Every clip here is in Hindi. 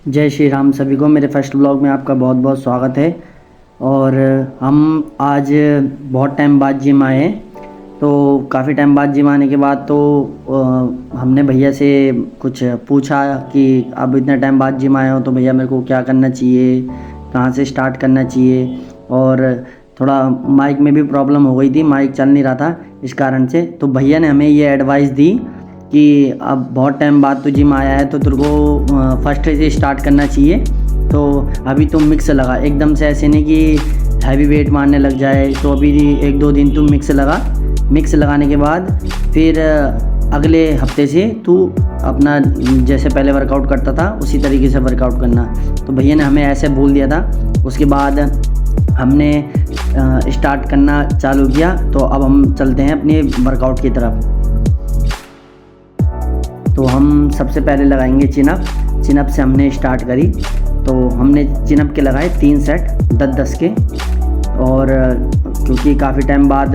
जय श्री राम। सभी को मेरे फर्स्ट ब्लॉग में आपका बहुत बहुत स्वागत है। और हम आज बहुत टाइम बाद जिम आए हैं। तो काफ़ी टाइम बाद जिम आने के बाद हमने भैया से कुछ पूछा कि अब इतने टाइम बाद जिम आए हो तो भैया मेरे को क्या करना चाहिए, कहाँ से स्टार्ट करना चाहिए। और थोड़ा माइक में भी प्रॉब्लम हो गई थी, माइक चल नहीं रहा था इस कारण से। तो भैया ने हमें ये एडवाइस दी कि अब बहुत टाइम बाद तो जिम आया है तो तेरे को फर्स्ट से स्टार्ट करना चाहिए। तो अभी तुम मिक्स लगा, एकदम से ऐसे नहीं कि हैवी वेट मारने लग जाए। तो अभी 1-2 दिन तुम मिक्स लगा, मिक्स लगाने के बाद फिर अगले हफ्ते से तू अपना जैसे पहले वर्कआउट करता था उसी तरीके से वर्कआउट करना। तो भैया ने हमें ऐसे बोल दिया था। उसके बाद हमने स्टार्ट करना चालू किया। तो अब हम चलते हैं अपने वर्कआउट की तरफ। तो हम सबसे पहले लगाएंगे चिनअप। चिनअप से हमने स्टार्ट करी। तो हमने चिनअप के लगाए 3 सेट 10-10 के। और क्योंकि काफ़ी टाइम बाद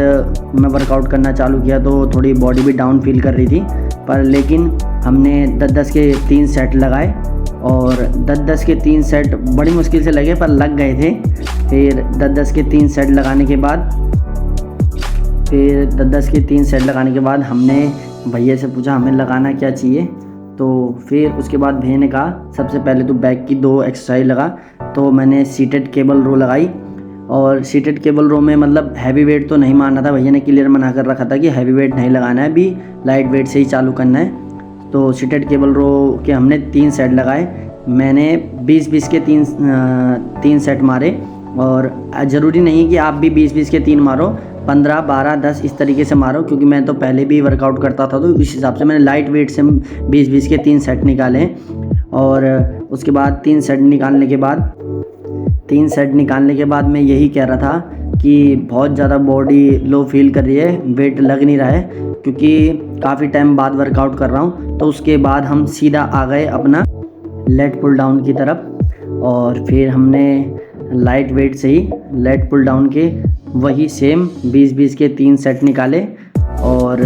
मैं वर्कआउट करना चालू किया तो थोड़ी बॉडी भी डाउन फील कर रही थी, पर लेकिन हमने 10-10 के 3 सेट लगाए। और 10-10 के 3 सेट बड़ी मुश्किल से लगे पर लग गए थे। फिर 10-10 के 3 सेट लगाने के बाद हमने भैया से पूछा हमें लगाना क्या चाहिए। तो फिर उसके बाद भैया ने कहा सबसे पहले तो बैक की 2 एक्सरसाइज लगा। तो मैंने सीटेड केबल रो लगाई। और सीटेड केबल रो में मतलब हैवी वेट तो नहीं मारना था, भैया ने क्लियर मना कर रखा था कि हैवी वेट नहीं लगाना है, अभी लाइट वेट से ही चालू करना है। तो सीटेड केबल रो के हमने 3 सेट लगाए। मैंने 20-20 के 3 सेट मारे। और ज़रूरी नहीं कि आप भी 20-20 के 3 मारो, 15, 12, 10 इस तरीके से मारो, क्योंकि मैं तो पहले भी वर्कआउट करता था तो इस हिसाब से मैंने लाइट वेट से 20-20 के 3 सेट निकाले हैं। और उसके बाद 3 सेट निकालने के बाद मैं यही कह रहा था कि बहुत ज़्यादा बॉडी लो फील कर रही है, वेट लग नहीं रहा है, क्योंकि काफ़ी टाइम बाद वर्कआउट कर रहा हूँ। तो उसके बाद हम सीधा आ गए अपना लेट पुल डाउन की तरफ। और फिर हमने लाइट वेट से ही लेट पुल डाउन के वही सेम 20-20 के 3 सेट निकाले। और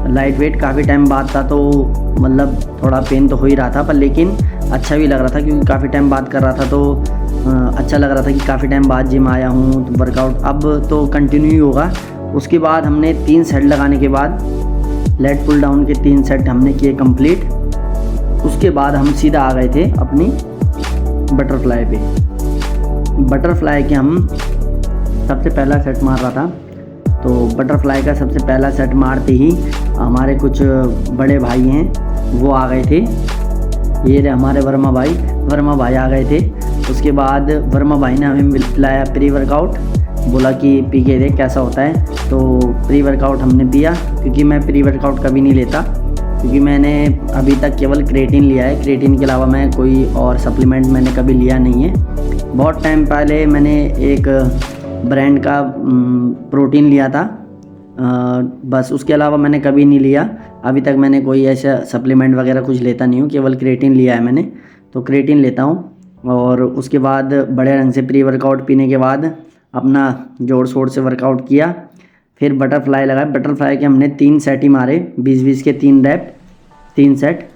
लाइट वेट काफ़ी टाइम बाद था तो मतलब थोड़ा पेन तो हो ही रहा था, पर लेकिन अच्छा भी लग रहा था क्योंकि काफ़ी टाइम बाद कर रहा था। तो अच्छा लग रहा था कि काफ़ी टाइम बाद जिम आया हूँ तो वर्कआउट अब तो कंटिन्यू ही होगा। उसके बाद हमने 3 सेट लगाने के बाद लेट पुल डाउन के 3 सेट हमने किए कंप्लीट। उसके बाद हम सीधा आ गए थे अपनी बटरफ्लाई पे। बटरफ्लाई के हम सबसे पहला सेट मार रहा था। तो बटरफ्लाई का सबसे पहला सेट मारते ही हमारे कुछ बड़े भाई हैं वो आ गए थे। ये हमारे वर्मा भाई आ गए थे। उसके बाद वर्मा भाई ने हमें पिलाया प्री वर्कआउट, बोला कि पी के देख कैसा होता है। तो प्री वर्कआउट हमने पिया, क्योंकि मैं प्री वर्कआउट कभी नहीं लेता, क्योंकि मैंने अभी तक केवल क्रिएटिन लिया है। क्रिएटिन के अलावा मैं कोई और सप्लीमेंट मैंने कभी लिया नहीं है। बहुत टाइम पहले मैंने एक ब्रांड का प्रोटीन लिया था, बस उसके अलावा मैंने कभी नहीं लिया। अभी तक मैंने कोई ऐसा सप्लीमेंट वगैरह कुछ लेता नहीं हूँ, केवल क्रिएटिन लिया है मैंने। तो क्रिएटिन लेता हूँ। और उसके बाद बड़े रंग से प्री वर्कआउट पीने के बाद अपना जोर शोर से वर्कआउट किया। फिर बटरफ्लाई लगाया। बटरफ्लाई के हमने 3 सेट ही मारे, 20-20 के 3 रैप 3 सेट।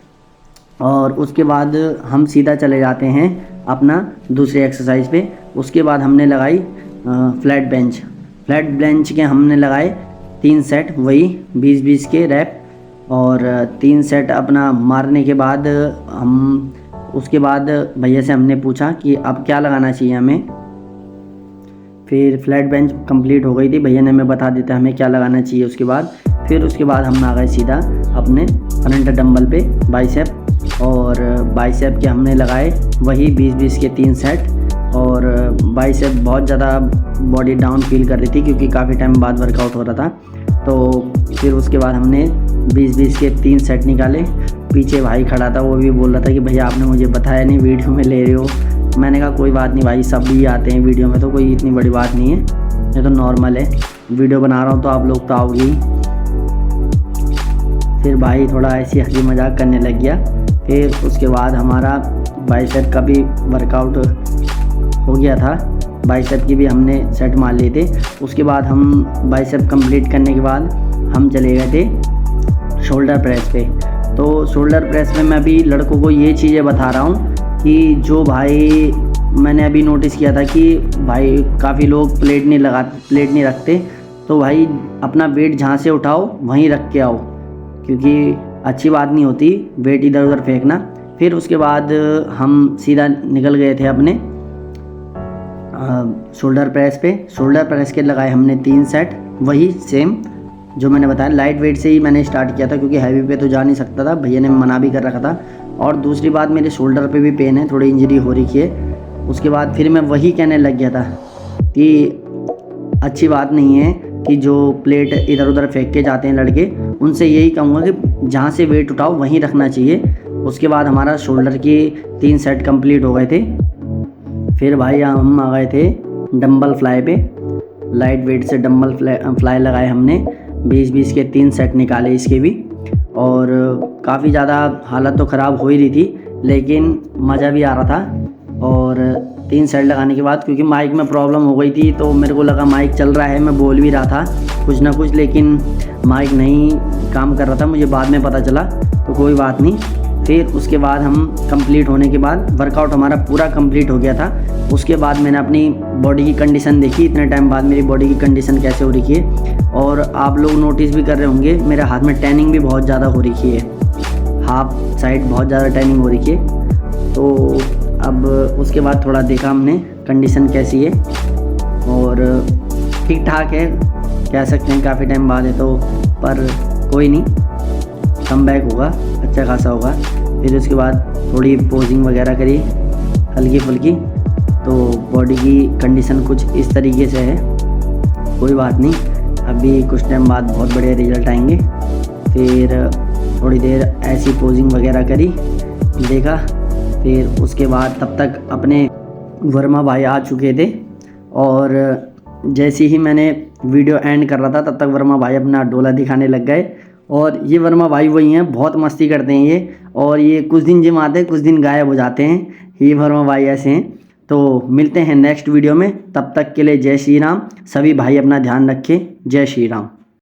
और उसके बाद हम सीधा चले जाते हैं अपना दूसरी एक्सरसाइज पे। उसके बाद हमने लगाई फ्लैट बेंच के हमने लगाए 3 सेट, वही 20-20 के रैप। और 3 सेट अपना मारने के बाद उसके बाद भैया से हमने पूछा कि अब क्या लगाना चाहिए हमें। फिर फ्लैट बेंच कंप्लीट हो गई थी, भैया ने हमें बता देता हमें क्या लगाना चाहिए। उसके बाद हम आ गए सीधा अपने फ्रंट डंबल पे बाइसेप। और बाइसेप के हमने लगाए वही 20-20 के 3 सेट। और बाइसेप बहुत ज़्यादा बॉडी डाउन फील कर रही थी क्योंकि काफ़ी टाइम बाद वर्कआउट हो रहा था। तो फिर उसके बाद हमने 20-20 के 3 सेट निकाले। पीछे भाई खड़ा था, वो भी बोल रहा था कि भैया आपने मुझे बताया नहीं, वीडियो में ले रहे हो। मैंने कहा कोई बात नहीं भाई, सब भी आते हैं वीडियो में, तो कोई इतनी बड़ी बात नहीं है, ये तो नॉर्मल है। वीडियो बना रहा हूँ तो आप लोग तो आओगे। फिर भाई थोड़ा ऐसी हंसी मजाक करने लग गया। फिर उसके बाद हमारा बाइसेप का भी वर्कआउट हो गया था, बाइसेप की भी हमने सेट मार लिए थे। उसके बाद हम बाइसेप कंप्लीट करने के बाद हम चले गए थे शोल्डर प्रेस पे। तो शोल्डर प्रेस में मैं अभी लड़कों को ये चीज़ें बता रहा हूँ कि जो भाई मैंने अभी नोटिस किया था कि भाई काफ़ी लोग प्लेट नहीं रखते, तो भाई अपना वेट जहाँ से उठाओ वहीं रख के आओ, क्योंकि अच्छी बात नहीं होती वेट इधर उधर फेंकना। फिर उसके बाद हम सीधा निकल गए थे अपने शोल्डर प्रेस पे। शोल्डर प्रेस के लगाए हमने 3 सेट, वही सेम जो मैंने बताया। लाइट वेट से ही मैंने स्टार्ट किया था क्योंकि हैवी पे तो जा नहीं सकता था, भैया ने मना भी कर रखा था। और दूसरी बात, मेरे शोल्डर पे भी पेन है, थोड़ी इंजरी हो रही है। उसके बाद फिर मैं वही कहने लग गया था कि अच्छी बात नहीं है कि जो प्लेट इधर उधर फेंक के जाते हैं लड़के, उनसे यही कहूँगा कि जहाँ से वेट उठाओ वहीं रखना चाहिए। उसके बाद हमारा शोल्डर के 3 सेट कंप्लीट हो गए थे। फिर भाई हम आ गए थे डंबल फ्लाई पे। लाइट वेट से डंबल फ्लाई लगाए हमने, 20-20 के 3 सेट निकाले इसके भी। और काफ़ी ज़्यादा हालत तो ख़राब हो ही रही थी, लेकिन मज़ा भी आ रहा था। और 3 सेट लगाने के बाद क्योंकि माइक में प्रॉब्लम हो गई थी, तो मेरे को लगा माइक चल रहा है, मैं बोल भी रहा था कुछ ना कुछ, लेकिन माइक नहीं काम कर रहा था, मुझे बाद में पता चला। तो कोई बात नहीं। फिर उसके बाद हम कंप्लीट होने के बाद, वर्कआउट हमारा पूरा कंप्लीट हो गया था। उसके बाद मैंने अपनी बॉडी की कंडीशन देखी, इतने टाइम बाद मेरी बॉडी की कंडीशन कैसे हो रही है। और आप लोग नोटिस भी कर रहे होंगे मेरे हाथ में टैनिंग भी बहुत ज़्यादा हो रही है, हाफ साइड बहुत ज़्यादा टैनिंग हो रही है। तो अब उसके बाद थोड़ा देखा हमने कंडीशन कैसी है, और ठीक ठाक है कह सकते हैं, काफ़ी टाइम बाद है तो, पर कोई नहीं, कमबैक होगा, अच्छा खासा होगा। फिर उसके बाद थोड़ी पोजिंग वगैरह करी हल्की फुल्की, तो बॉडी की कंडीशन कुछ इस तरीके से है। कोई बात नहीं, अभी कुछ टाइम बाद बहुत बढ़िया रिजल्ट आएंगे। फिर थोड़ी देर ऐसी पोजिंग वगैरह करी, देखा। फिर उसके बाद तब तक अपने वर्मा भाई आ चुके थे, और जैसे ही मैंने वीडियो एंड कर रहा था तब तक वर्मा भाई अपना डोला दिखाने लग गए। और ये वर्मा भाई वही हैं, बहुत मस्ती करते हैं ये, और ये कुछ दिन जिम आते हैं, कुछ दिन गायब हो जाते हैं। ये वर्मा भाई ऐसे हैं। तो मिलते हैं नेक्स्ट वीडियो में, तब तक के लिए जय श्री राम। सभी भाई अपना ध्यान रखें। जय श्री राम।